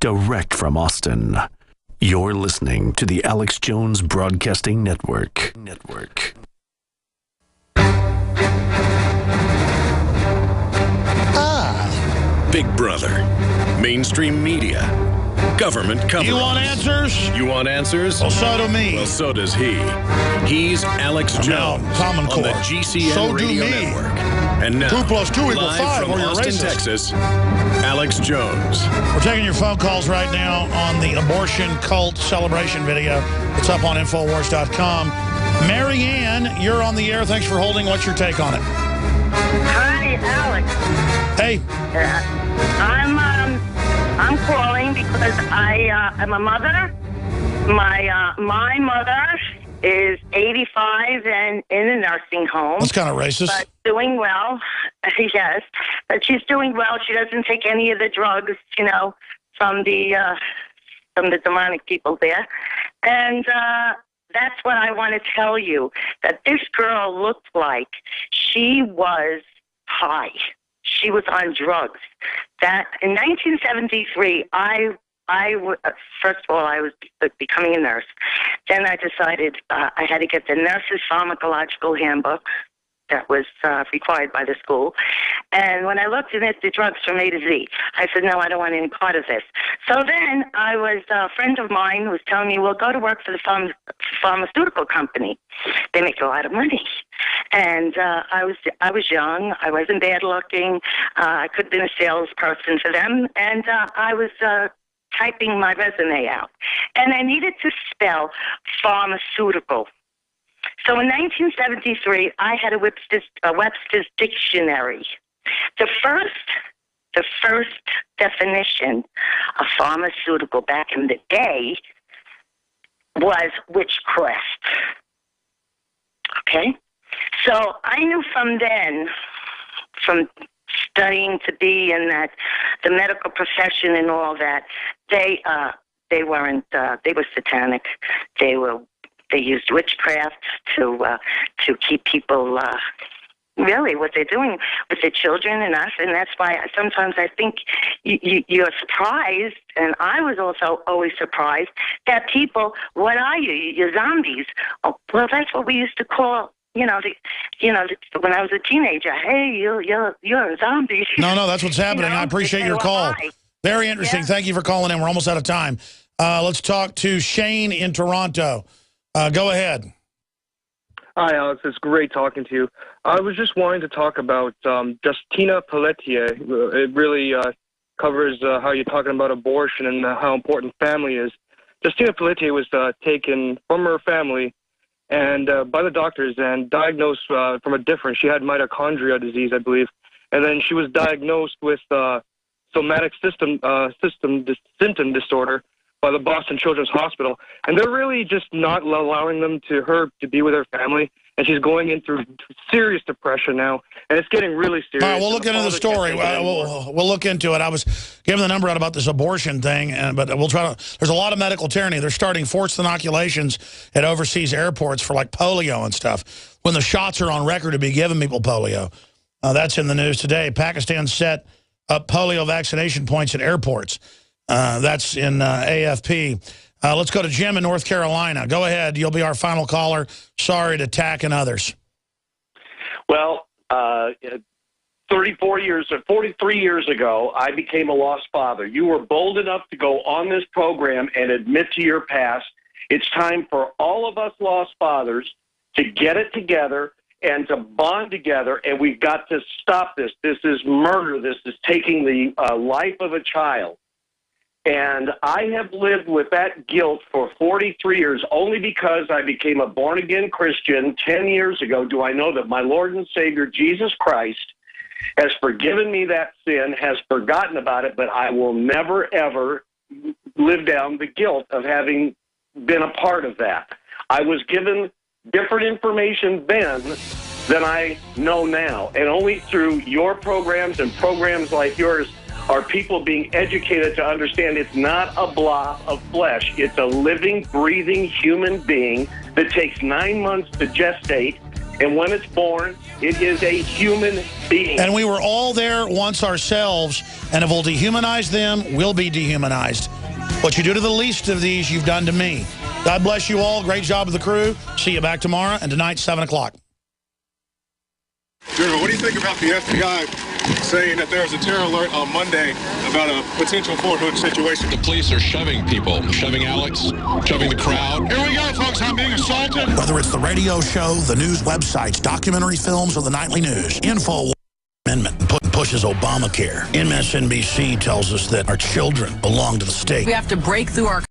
direct from Austin. You're listening to the Alex Jones Broadcasting Network. Big Brother, mainstream media, government coverage. You want answers? You want answers? Well, so do me. Well, so does he. He's Alex Jones Common Core. on the GCN So do Radio me. Network. And now, 2 + 2 = live 5, from or you're Austin, racist. Texas, Alex Jones. We're taking your phone calls right now on the abortion cult celebration video. It's up on Infowars.com. Mary Ann, you're on the air. Thanks for holding. What's your take on it? Hi, Alex. Hey. I'm calling because I'm a mother. My mother is 85 and in a nursing home. That's kind of racist. But doing well. Yes, but she's doing well. She doesn't take any of the drugs, from the demonic people there, and that's what I want to tell you. That this girl looked like she was high. She was on drugs. That in 1973, first of all, I was becoming a nurse. Then I decided I had to get the nurse's pharmacological handbook that was required by the school. And when I looked at it, the drugs from A to Z, I said, no, I don't want any part of this. So then a friend of mine was telling me, well, go to work for the pharmaceutical company. They make a lot of money. And I was young. I wasn't bad looking. I could have been a salesperson for them. And I was typing my resume out. And I needed to spell pharmaceutical. So in 1973, I had a Webster's Dictionary. The first definition of pharmaceutical back in the day was witchcraft. Okay? So I knew from then, from studying to be in the medical profession and all that, they weren't, they were satanic. They used witchcraft to keep people, really what they're doing with the children and us, and that's why sometimes I think you're surprised, and I was also always surprised that people, what are you? You're zombies. Oh, well, that's what we used to call, when I was a teenager. Hey, you're a zombie. No, that's what's happening. I appreciate your call. Very interesting. Yeah. Thank you for calling in. We're almost out of time. Let's talk to Shane in Toronto. Go ahead. Hi, Alex. It's great talking to you. I was just wanting to talk about Justina Pelletier. It really covers how you're talking about abortion and how important family is. Justina Pelletier was taken from her family and by the doctors and diagnosed from a different. She had mitochondria disease, I believe, and then she was diagnosed with somatic symptom disorder by the Boston Children's Hospital, and they're really just not allowing her to be with her family, and she's going in through serious depression now, and it's getting really serious. All right, we'll look into the story. We'll look into it. I was giving the number out about this abortion thing, but we'll try to. There's a lot of medical tyranny. They're starting forced inoculations at overseas airports for like polio and stuff, when the shots are on record to be giving people polio. That's in the news today. Pakistan set up polio vaccination points at airports. That's in AFP. Let's go to Jim in North Carolina. Go ahead. You'll be our final caller. Sorry to tackle others. Well, 43 years ago, I became a lost father. You were bold enough to go on this program and admit to your past. It's time for all of us lost fathers to get it together and to bond together, and we've got to stop this. This is murder. This is taking the life of a child. And I have lived with that guilt for 43 years. Only because I became a born-again Christian 10 years ago do I know that my Lord and Savior, Jesus Christ, has forgiven me that sin, has forgotten about it, but I will never, ever live down the guilt of having been a part of that. I was given different information then than I know now. And only through your programs and programs like yours are people being educated to understand it's not a blob of flesh. It's a living, breathing human being that takes 9 months to gestate And when it's born, it is a human being. And we were all there once ourselves, and if we'll dehumanize them, we'll be dehumanized. What you do to the least of these, you've done to me. God bless you all. Great job of the crew. See you back tomorrow, and tonight, 7 o'clock. General, what do you think about the FBI saying that there's a terror alert on Monday about a potential Fort Hood situation? The police are shoving people, shoving Alex, shoving the crowd. Here we go, folks. I'm being assaulted. Whether it's the radio show, the news websites, documentary films, or the nightly news, Info Amendment pushes Obamacare. MSNBC tells us that our children belong to the state. We have to break through our